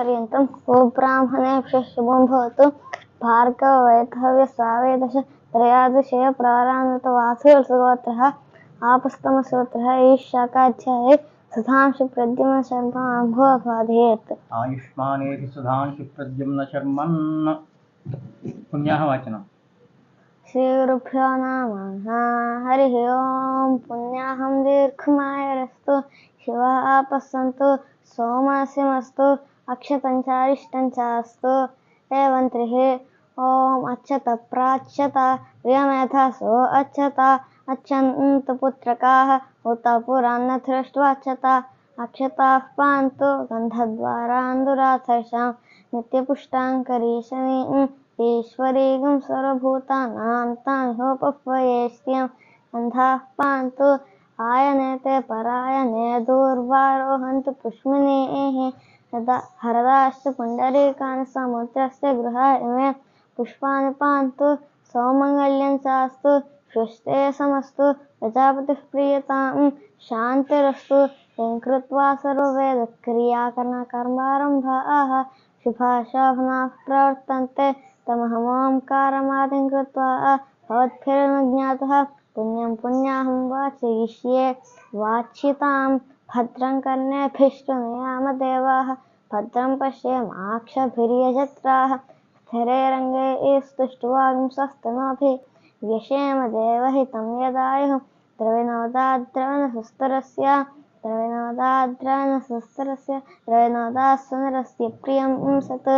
पर्यन्तं गोब्राह्मणेभ्यः शुभं भवतु। भार्गववैधव्यस्वावेदश त्रयादशे प्रारान्वितवासुरसुगोत्रः आपस्तमसूत्रः ईशाकाध्याये सुधांशु प्रद्युम्न शर्मा अम्भोऽबाधयेत्। आयुष्मानेति सुधांशु प्रद्युम्न शर्मन् पुण्यः वाचनम्। श्रीगुरुभ्यो नमः। हरिः ओम्। पुण्याहं दीर्घमायुरस्तु शिवः आपस्सन्तु सोमनसिमस्तु अक्षतञ्चारिष्टञ्चास्तु एवं त्रिः। ॐ अच्छत प्राच्यत प्रियमेधसो अच्छत अच्छन्तु पुत्रकाः उत पुरान्नथृष्ट्वाच्छत अक्षताः पान्तु गन्धद्वारान्दुराथर्षां नित्यपुष्टाङ्करीशनीम् ईश्वरीगं सर्वभूतानां तान्होपह्वयेष्यं गन्धाः पान्तु आयनेते परायणे दूर्वारोहन्तु पुष्मिनीः हरदाश्च पुण्डरीकानि समुद्रस्य गृहा इमे पुष्पाणि पान्तु सौमङ्गल्यं चास्तु सृष्टे समस्तु प्रजापतिः प्रीयतां शान्तिरस्तु यं कृत्वा सर्ववेदक्रियाकरणकर्मारम्भाः शुभाशोभनाः प्रवर्तन्ते तमहमोङ्कारमादिं कृत्वा भवद्भिर्नज्ञातः पुण्यं पुण्याहं वाचयिष्ये वाच्यतां भद्रं कर्णेभिष्टुनुयामदेवाः भद्रं पश्येमाक्षभिर्यजत्राः स्थिरैरङ्गैः स्तुष्ट्वांसस्तनोभिः व्यशेम देवहितं यदायुः द्रविणोदाद्रवणसुस्तरस्य प्रियं सत्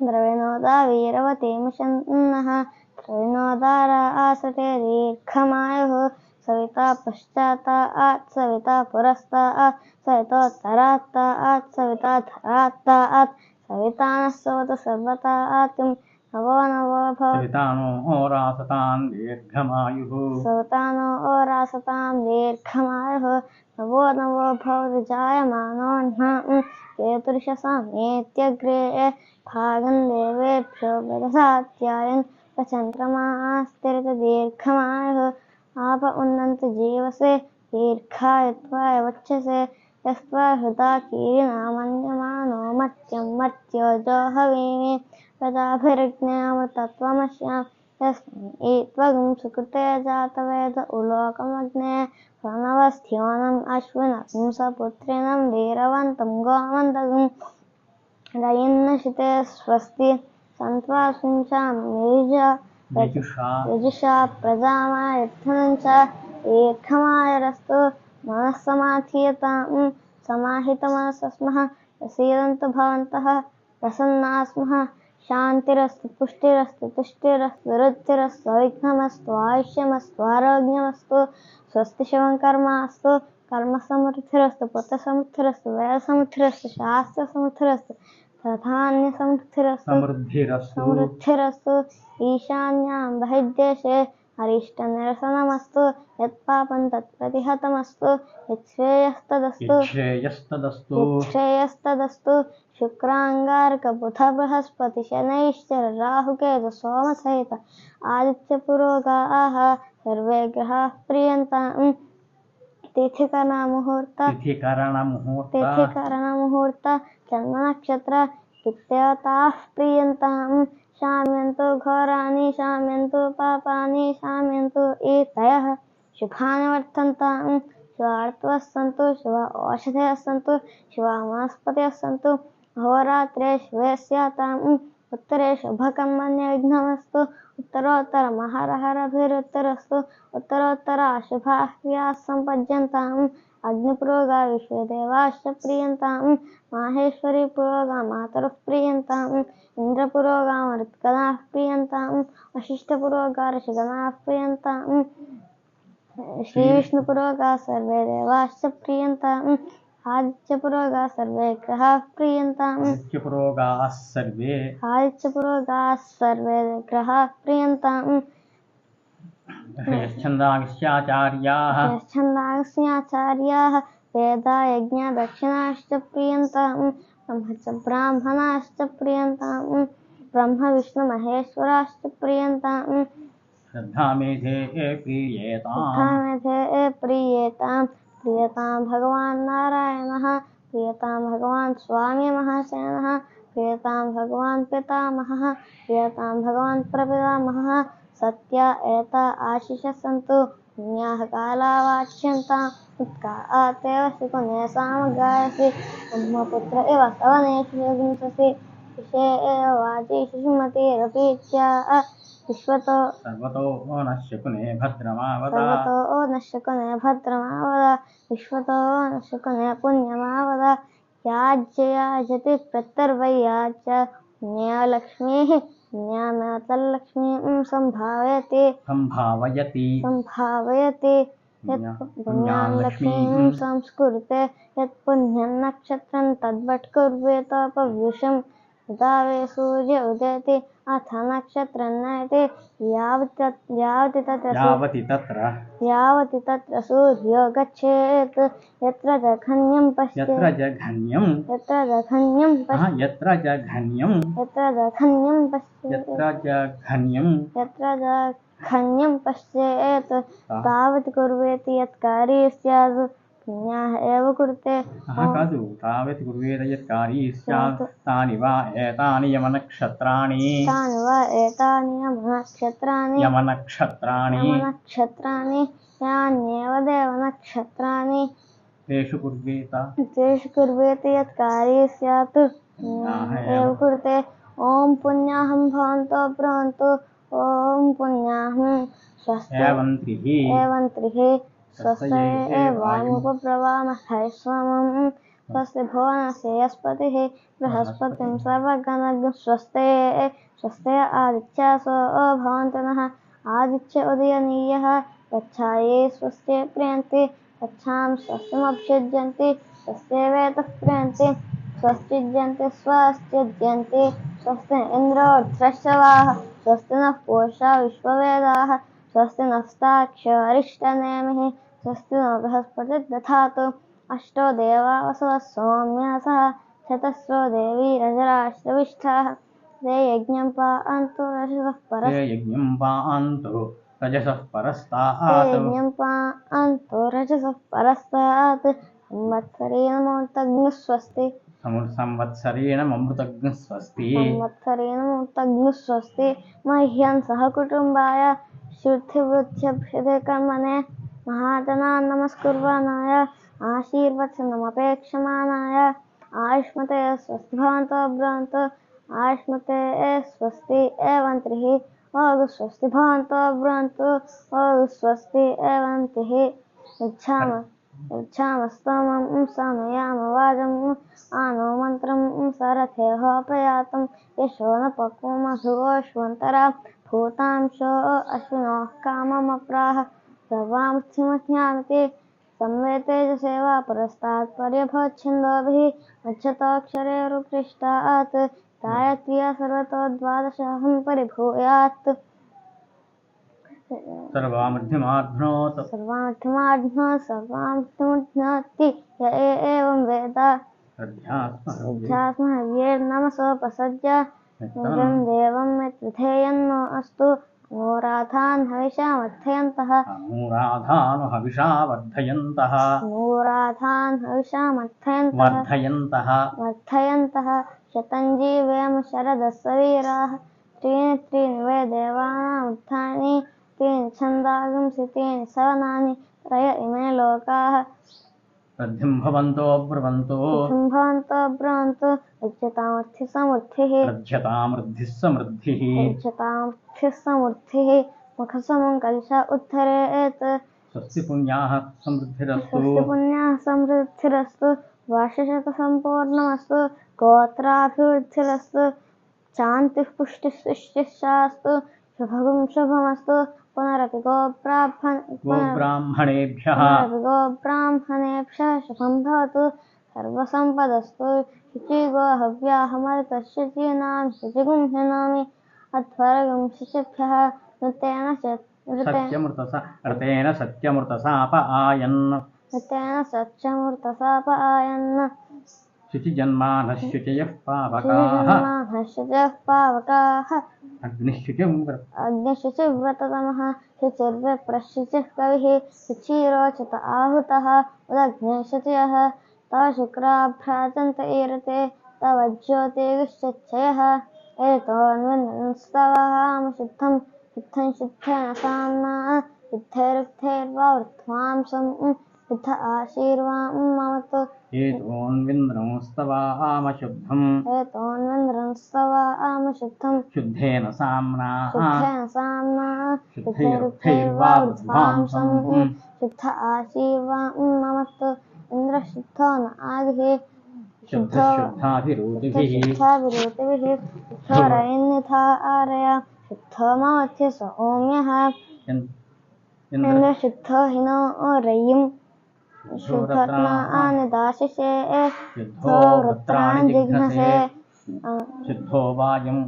द्रविणोदा वीरवतीमुषन्नः द्रविणोदारा आसते दीर्घमायुः सविता पश्चात्तात् सविता पुरस्तात् सवितोत्तरात्तात् सविता धरात्तात् सवितानः सवतु सर्वतात् नवो नवो भव सवितानो रासतां दीर्घमायुः नवो नवो भवति जायमानोऽह्नां केतुर्षसामेत्यग्रे भागं देवेभ्यो ददसात्यायन् प्रचन्द्रमास्तिरदीर्घमायुः आप उन्नन्ति जीवसे दीर्घायुत्वाय वक्षसे यस्त्वा हृदा कीर्णामन्यमानो मर्त्यं मर्त्यो जोहवीमि प्रजाभिर्ज्ञामृतत्वमस्यां यस्मै त्वगं सुकृते जातवेद उलोकमग्ने प्रणवस्थ्योनम् अश्विनं सपुत्रिणं वीरवन्तं गोमन्दगं रयिन्नशिते स्वस्ति सन्त्वा सुञ्चां यजुषा प्रजामायद्धनं च दीर्घमायुरस्तु मनः समाधीयतां समाहितमनसः स्मः प्रसीदन्तु भवन्तः प्रसन्नाः स्मः शान्तिरस्तु पुष्टिरस्तु तुष्टिरस्तु रुचिरस्तु विघ्नमस्तु आयुष्यमस्तु आरोग्यमस्तु स्वस्ति शिवं कर्मास्तु कर्मसमृद्धिरस्तु पुत्रसमृद्धिरस्तु वेदसमृद्धिरस्तु शास्त्रसमृद्धिरस्तु समृद्धिरस्तु ईशान्यां बहिर्देशे अरिष्टनिरसनमस्तु यत्पापं तत्प्रतिहतमस्तु यच्छ्रेयस्तदस्तु शुक्राङ्गारकबुधबृहस्पति शनैश्चर राहुकेतु सोमसहित आदित्यपुरोगाः सर्वे ग्रहाः प्रीयन्तां तिथिकरणमुहूर्त जन्मनक्षत्र इत्येताः प्रीयन्तां शाम्यन्तु घोराणि शाम्यन्तु पापानि शाम्यन्तु एतयः शुभानि वर्तन्तां शिवार्तवः सन्तु शिवा औषधयः सन्तु शिवा वनस्पतयः सन्तु अहोरात्रे शिवे स्याताम् उत्तरे शुभकर्मण्यविघ्नमस्तु उत्तरोत्तरमहरहरभिरुत्तरस्तु उत्तरोत्तराशुभाः क्रियाः सम्पद्यन्ताम् अग्निपुरोगा विश्वदेवाश्च प्रीयन्तां माहेश्वरी पुरोगा मातरः प्रीयन्ताम् इन्द्रपुरोगा मरुत्गणाः प्रीयन्ताम् वशिष्ठपुरोगा ऋषिगणाः प्रीयन्ताम् श्रीविष्णुपुरोगा सर्वे देवाश्च प्रीयन्ताम् आदित्यपुरोगा सर्वे ग्रहाः प्रीयन्ताम् आदित्यपुरोगाः सर्वे ग्रहाः प्रीयन्ताम् यश्छन्दांस्याचार्याः वेदा यज्ञा दक्षिणाश्च प्रीयन्ताम् ब्राह्मणाश्च प्रीयन्ताम् ब्रह्म विष्णु महेश्वराश्च प्रीयन्ताम् श्रद्धामेधे प्रीयेतां प्रीयतां भगवान् नारायणः प्रियतां भगवान् स्वामी महासेनः प्रियतां भगवान् पितामहः प्रियतां भगवान् प्रपितामहः सत्या एता आशिषः सन्तु पुण्याः काला वाच्यन्तां उत्कातेव शिकुने सामगायसि ब्रह्मपुत्र इव सवनेषु यगुंससि विषे एव वाचि शिशुमतिरपीत्या विश्वतो सर्वतो नः शकुने भद्रमावद सर्वतो न शकुने भद्रमावद विश्वतो न शकुने पुण्यमावद याज्ययाजति प्रत्यर्वयाच न्यालक्ष्मीः न्यामतल्लक्ष्मीं सम्भावयति यत् पुण्यां लक्ष्मीं संस्कुरुते यत् पुण्यं नक्षत्रं तद्वट् कुर्वेत पव्युषं यदा वे सूर्य उदेति अथ नक्षत्रं नयति यावति तत्र सूर्यो गच्छेत् यत्र जघन्यं पश्येत् तावत् कुर्वेति यत्कारी स्यात् पुण्याः एव कुरुते तावत् कुर्वेत यत्कारी स्यात् तानि वा एतानि यमनक्षत्राणि यान्येव देवनक्षत्राणि तेषु कुर्वेत यत्कारी स्यात् पुण्याः एव कुरुते ॐ पुण्याहं भवन्तो ब्रुवन्तु ॐ पुण्याहं एवन्त्रिः स्वस्ते वायुमुपब्रवामहै सोमं स्वस्ति भुवनस्य यस्पतिः बृहस्पतिं सर्वगणं स्वस्ते आदित्यासो भवन्तु नः आदित्य उदयनीयः गच्छाये स्वस्ते प्रियन्ति गच्छां स्वस्तिमभ्युज्यन्ति स्वस्ते वेतः प्रियन्ति स्वस्तिज्यन्ति स्वस्तिज्यन्ति स्वस्ति इन्द्रो वृद्धश्रवाः स्वस्ति नः पूषा विश्ववेदाः स्वस्ति नस्ताक्षरिष्टनेमिः स्वस्ति नो बृहस्पतिर्दधातु अष्टो देवा वसवः सौम्यासः शतस्रो देवीरजराश्रविष्ठाः ते यज्ञं पान्तु रजसः परस्तात् संवत्सरेण मह्यं सह कुटुम्बाय शुद्धिवृद्ध्यभ्युदे कर्मणे महाजनान् नमस्कुर्वाणाय आशीर्वचनमपेक्षमाणाय आयुष्मते स्वस्ति भवन्तो ब्रुवन्तु आयुष्मते स्वस्ति एवन्त्रिः ओगु स्वस्ति भवन्तो ब्रुवन्तु ओगु स्वस्ति एवन्तिः यच्छामस्तमं समयामवाजम् आनो मन्त्रं सरथेहोपयातं यशो न पक्वमधुवोष्वन्तरा भूतांशो अश्विनोः काममप्राह सर्वामृत्युमज्ञानति संवेतेजसेवा पुरस्तात् पर्यभवच्छिन्दोभिः मच्छतोऽक्षरेरुपृष्टात् गायत्र्या सर्वतो द्वादशहं परिभूयात् सर्वामृत्युमाध्नोति य एवं वेद अध्यात्महव्यैर्नमसोपसज्य निजं देवं यत्विधेयन्नो अस्तु नूराधान् हविषामर्थयन्तः शतञ्जीवेम शरदस्य वीराः त्रीणि वै देवानामुत्थानि त्रीणि छन्दागुंसि त्रीणि सवनानि त्रय इमे लोकाः रद्धिं भवन्तो ब्रुवन्तु रज्यतामृद्धिः मुखसमं कलशा उत्थरेत् स्वस्ति पुण्याः समृद्धिरस्तु वर्षशतसम्पूर्णमस्तु गोत्राभिवृद्धिरस्तु शान्तिः पुष्टिः सृष्टिः शास्तु शुभगुं शुभमस्तु पुनरपि गोब्राह्मणेभ्यः शुभं भवतु सर्वसम्पदस्तु शुचिगो हव्याहमर्तशुचीनां शुचिगुंह्यनोमि अध्वरगुं शुचिभ्यः ऋतेन सत्यमृतसापआयन् शुचिजन्मानः शुचयः पावकाः अग्निशुचिव्रततमः शुचिर्विप्रशुचिः कविः शुचिरोचित आहुतः उदग्ने शुचयः तव शुक्राभ्राजन्त ईरते तव ज्योतिर्गुश्चयः एतोऽन्वन्तस्तवहाम शुद्धं शुद्धं शुद्धेन साम्ना युद्धैरुक्थैर्वावृत्वांसं युद्ध आशीर्वां ममतु एतोऽन्विन्द्रंस्तवामशुद्धम् शुद्धेन साम्ना शुद्धैरुक्थैर्वावृत्वांसं शुद्ध आशीर्वां ममतु इन्द्रशुद्धो न आदिः शुद्धाभिरूतिभिः शुद्धोरयन्निधारय शुद्धो ममध्य सौम्यः इन्द्रशुद्धो हिनो रयिं शुद्धोर्नानिदाशिषे शुद्धो वृत्राणि जिघ्नसे शुद्धो वायुं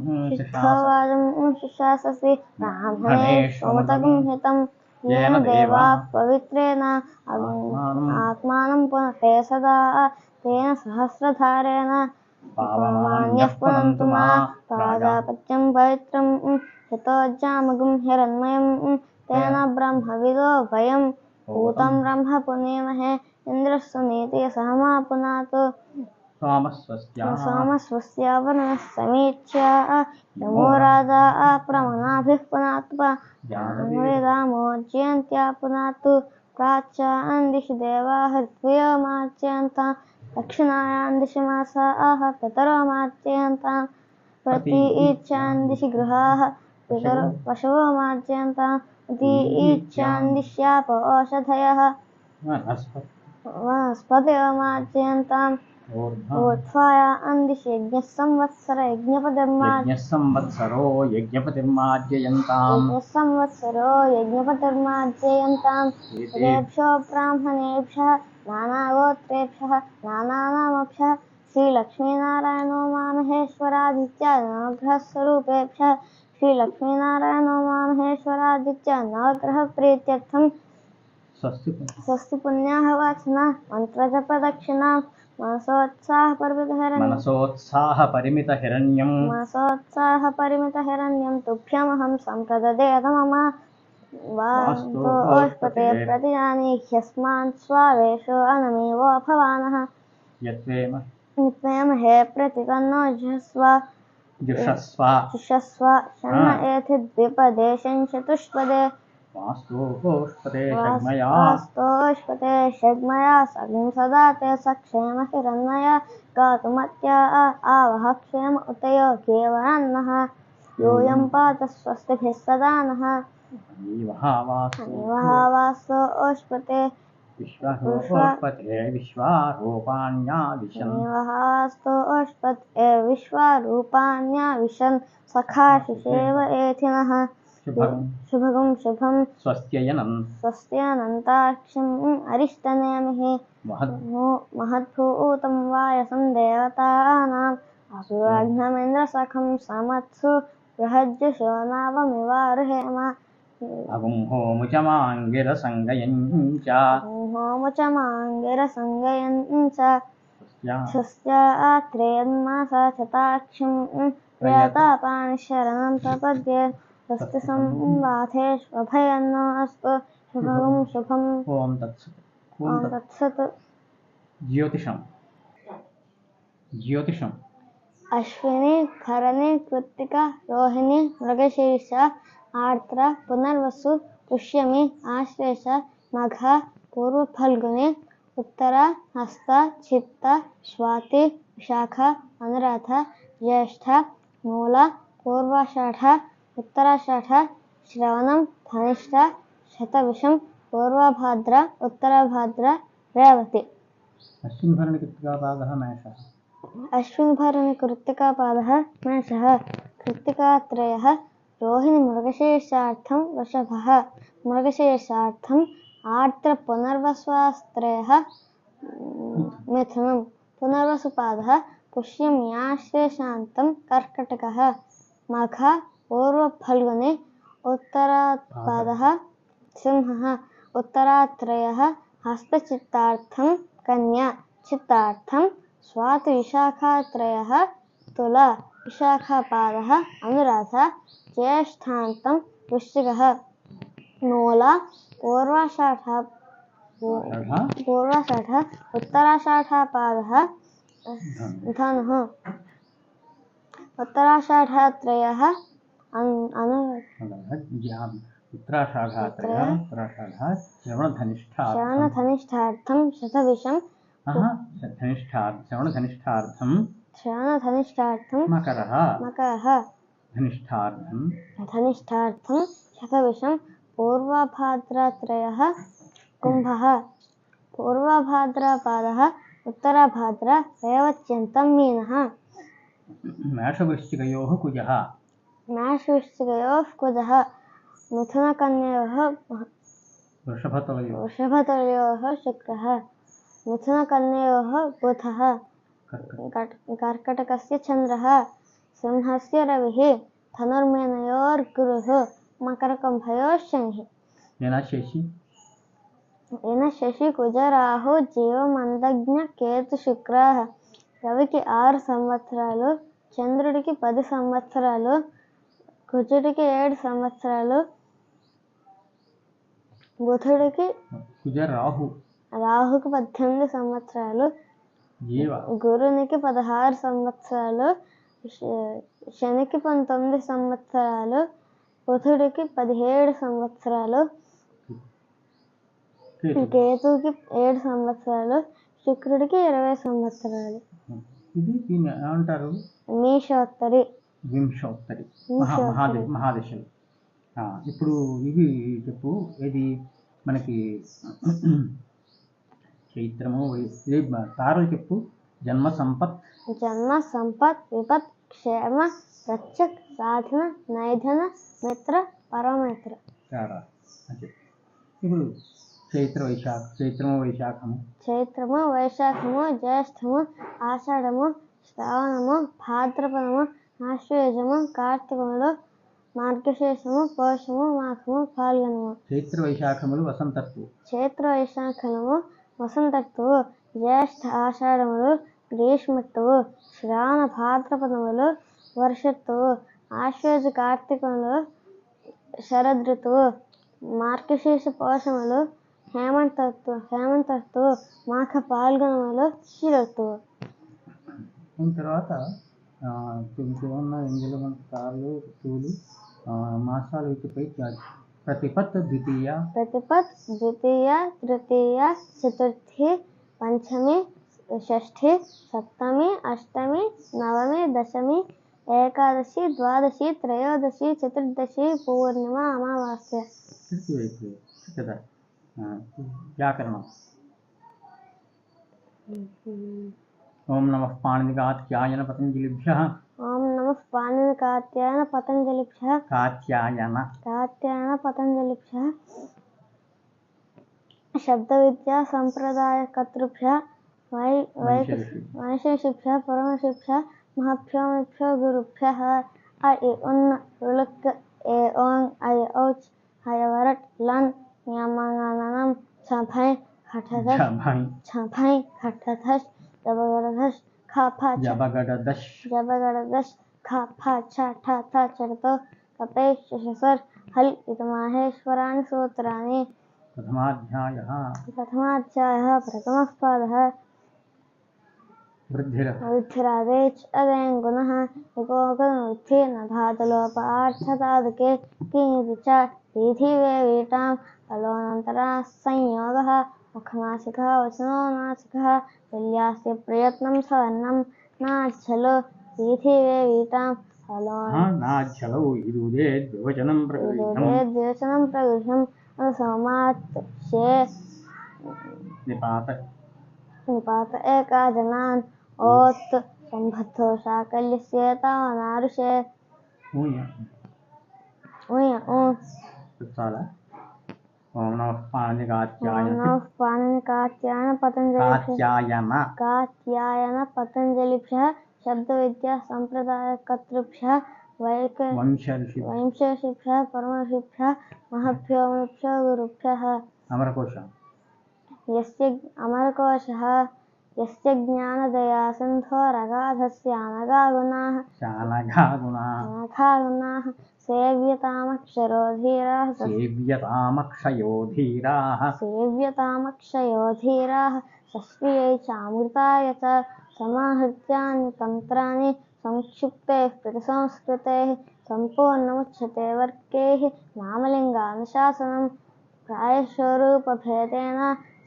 शिशाससि ब्राह्मणे सोमतगं हितं येन देवाः पवित्रेण आत्मानं पुनते सदा तेन सहस्रधारेण पावमान्यः पुनन्तु मा प्राजापत्यं पवित्रं यतोऽजामगुं हिरण्मयं तेन ब्रह्मविदो वयं भूतं ब्रह्म पुनेमहे इन्द्रस्य नीतिः सहमा पुनातु सोमस्वस्य वर्णः समीक्ष्य यमो राजा प्रमनाभिः पुनातु वेदामोज्यन्त्या पुनातु प्राच्यान् दिशि देवाः ऋत्वियोमार्चयन्तां दक्षिणायां दिशि मासाः पितरो मार्चयन्तां प्रतीच्यान् दिशि गृहाः पितरो पशवो मार्चयन्तां प्रतीच्यान् दिश्याप ओषधयः वनस्पतयो मार्चयन्ताम् ऊर्ध्वायां दिशि यज्ञः संवत्सरो यज्ञपतिर्मार्जयन्ताम् तेभ्यो ब्राह्मणेभ्यः नानागोत्रेभ्यः नानानामभ्यः श्रीलक्ष्मीनारायणो मामहेश्वरादित्य नवग्रहस्वरूपेभ्यः श्रीलक्ष्मीनारायणो मामहेश्वरादित्य नवग्रहप्रीत्यर्थं स्वस्ति पुण्याः वाचना मन्त्रजपदक्षिणा मनसोत्साहपरिमितहिरण्यं तुभ्यमहं सम्प्रददेत मम वास्तोष्पते प्रतिजानी ह्यस्मान् स्वावेशो अनमेवो भवानः यत्वेम हे प्रतितन्नो जुषस्व शन्न एथि द्विपदे चतुष्पदे वास्तोष्पते षड्मया सगं सदा ते सक्षेम हिरण्मया गातुमत्या आवह क्षेम उतयो केवलन्नः यूयं पात स्वस्तिभिः सदा नः वास्तोष्पते विश्वारूपाण्याविशन् सखाशिषेव एथिनः शुभगं शुभं स्वस्त्यनन्ताक्षम् अरिष्टनेमिः महद्भूतं वायसं देवतानाम् असुराघ्नमेन्द्रसखं समत्सु बृहज्जुषो नावमिवारुहेम होमुचमाङ्गिरसङ्गयन् च स्वस्यात्रेयन्मासा चताक्षं प्रियतापानि शरणं प्रपद्ये स्वस्ति संवाथेष्वभयन्नो अस्तु शुभं शुभम् ॐ तत्सत् ज्योतिषम् अश्विनी भरणी कृत्तिका रोहिणी मृगशीर्ष आर्द्र पुनर्वसु पुष्यमी आश्लेष मघ पूर्वफल्गुनी उत्तरा हस्त चित्त स्वाति विशाख अनुराध ज्येष्ठ मूल पूर्वाषाढ़ उत्तराषाढ़ श्रवणं धनिष्ठ शतविषं पूर्वभाद्र उत्तरभाद्र रेवती अश्विनी कृत्तिकापादः मेषः कृत्तिकात्रयः रोहिणी मृगशीर्षार्थं वृषभः मृगशीर्षार्थम् आर्द्रपुनर्वस्वास्त्रयः मिथुनं पुनर्वसुपादः पुष्यम्याश्लेषान्तं कर्कटकः मघ पूर्वफल्गुनी उत्तरापादः सिंहः उत्तरात्रयः हस्तचित्तार्थं कन्या चित्तार्थं स्वातिविशाखात्रयः तुला विशाखापादः अनुराध ज्येष्ठान्तं वृश्चिकः मूला पूर्वाषाढ पूर्वाषाढः उत्तराषाढपादः धनुः उत्तराषाढत्रयः श्रवणधनिष्ठार्थं शतभिषं श्रवणधनिष्ठार्थं मकरः धनिष्ठार्थं शतभिषं पूर्वभाद्रत्रयः कुम्भः पूर्वभाद्रपादः उत्तरभाद्र रेवत्यन्तं मीनः मेषवृश्चिकयोः कुजः कुजः मिथुनकन्ययोः वृषभतलयोः शुक्रः मिथुनकन्ययोः बुधः कर्कटकस्य चन्द्रः सिंहस्य रविः धनुर्मीनयोर्गुरुः मकरकुम्भयोः शनिः येन शशि कुज राहु जीव मंदज्ञ केतु शुक्राः రవికి 6 సంవత్సరాలు చంద్రుడికి 10 సంవత్సరాలు కుజుడికి 7 సంవత్సరాలు బుధుడికి రాహుకి 18 సంవత్సరాలు గురునికి 16 సంవత్సరాలు శనికి 19 సంవత్సరాలు బుధుడికి 17 సంవత్సరాలు కేతుకి 7 సంవత్సరాలు శుక్రుడికి 20 సంవత్సరాలు ఇది దీన్ని ఏమంటారు వింశోత్తరి మహాదశలు ఇప్పుడు ఇవి చెప్పు ఏది మనకి చైత్రము తారలు చెప్పు జన్మ సంపత్ విపత్ క్షేమ రక్షక్ సాధన నైధన మిత్ర పరమిత్ర ఇప్పుడు చైత్రము వైశాఖము జ్యేష్ఠము ఆషాఢము శ్రావణము భాద్రపదము ఆశ్వయుజము కార్తీకములు మార్గశీర్షము పౌషము మాఘము ఫాల్గుణము చైత్ర వైశాఖములు వసంతత్తువు జ్యేష్ఠ ఆషాఢములు గ్రీష్మత్తువు శ్రావణ భాద్రపదములు వర్షత్తువు ఆశ్వయుజ కార్తీకములు శరదృతువు మార్గశీర్ష పౌషములు హేమంతత్తువు మాఘ పాల్గొనములు శిరత్తువు. తర్వాత ఇంకేమన్నా ఇందులో మన సార్లు ఋతువులు మాసాలు వీటిపై ప్రతిపత్ ద్వితీయ తృతీయ చతుర్థి పంచమి షష్ఠి సప్తమి అష్టమి నవమి దశమి ఏకాదశి ద్వాదశి త్రయోదశి చతుర్దశి పూర్ణిమ అమావాస్య. కదా వ్యాకరణం ఓం నమః పాణినికాత్యాయన పతంజలిభ్యః కాత్యాయన పతంజలిభ్యః శబ్ద విద్యా సంప్రదాయకర్తృభ్యః వైశేషిభ్యః పరమేశ్వరేభ్యః మహాభ్యోమిభ్యో గురుభ్యః అ ఇ ఉన్ రులుక్ ఏ ఓం ఐ ఔచ్ హయవరట్ లన్ న్యామంగననం ఛభై ఖఠధష్ జబగడధష్ ఖాఫా ఛ ఠ థ చరతో కపే శశసర్ హల్ ఇతమాహేశ్వరాణి సూత్రాణి. ప్రథమాధ్యాయః ప్రథమః పాదః వృద్ధిరాదేచ్ అదేం గుణః ఏకోగనుద్ధి నధాతులోపార్థతాదుకే కింది చ వీధివే వీటాం ఫలోనంతరా సంయోగః ముఖనాసికః వచనో నాసికః తుల్యాస్య ప్రయత్నం సవర్ణం నాచ్చలో వీధివే వీటాం నాచ్చలో ఇదుదే ద్వివచనం ప్రగృహ్యం సోమాత్ శే నిపాత ఏకా జనాన్ ఓత్ సంబద్ధో శాకల్యస్య తావనారుషే. ఓం నమః పాణినికాత్యాయన పతంజలిభ్యః శబ్ద విద్యా సంప్రదాయకర్తృభ్యః వైశేషిభ్యః పరమేశ్వరేభ్యః మహాభ్యోమిభ్యో గురుభ్యః. అమరకోశః యస్య జ్ఞానదయా సింధోరగాధస్య అనఘా గుణాః सेव्यतामक्षरो धीराः सेव्यतामक्षयो धीराः सेव्यतामक्षयो धीराः शस्त्रियै चामृताय च समाहृत्यानि तन्त्राणि संक्षिप्तैः प्रतिसंस्कृतैः सम्पूर्णमुच्यते वर्गैः नामलिङ्गानुशासनं प्रायशरूपभेदेन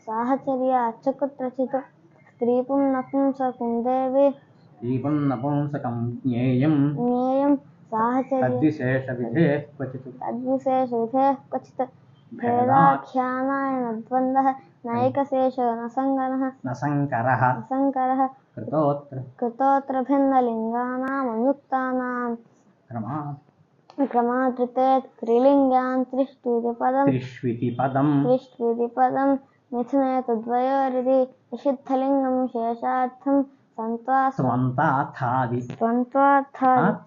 साहचर्या च कुत्रचित् स्त्रीपुं नपुंसकं देवी दीपं नपुंसकं ज्ञेयं ज्ञेयं साहचर्य तद्विशेषविधेः क्वचित् तद्विशेषविधेः क्वचित् भेदाख्यानाय न द्वन्द्वः नैकशेषो न सङ्गनः न शङ्करः असङ्करः कृतोऽत्र कृतोऽत्र भिन्नलिङ्गानामनुक्तानां क्रमादृते त्रिलिङ्गान् त्रिष्विति त्रिष्वितिपदम् मिथुने तद्वयोरिति विशुद्धलिङ्गं शेषार्थं त्वन्ताथादि त्वन्तार्थादि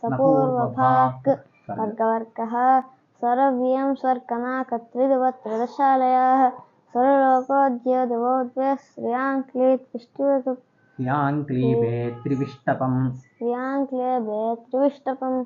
सपूर्वभाक् वर्गवर्गः स्वरव्यं स्वर्कनाकत्रिदिवत्रदशालयाः स्वरलोकोद्योदिवो द्वे याङ्क्लीबे त्रिविष्टपम् श्रियाङ्क्लेबे त्रिविष्टपम्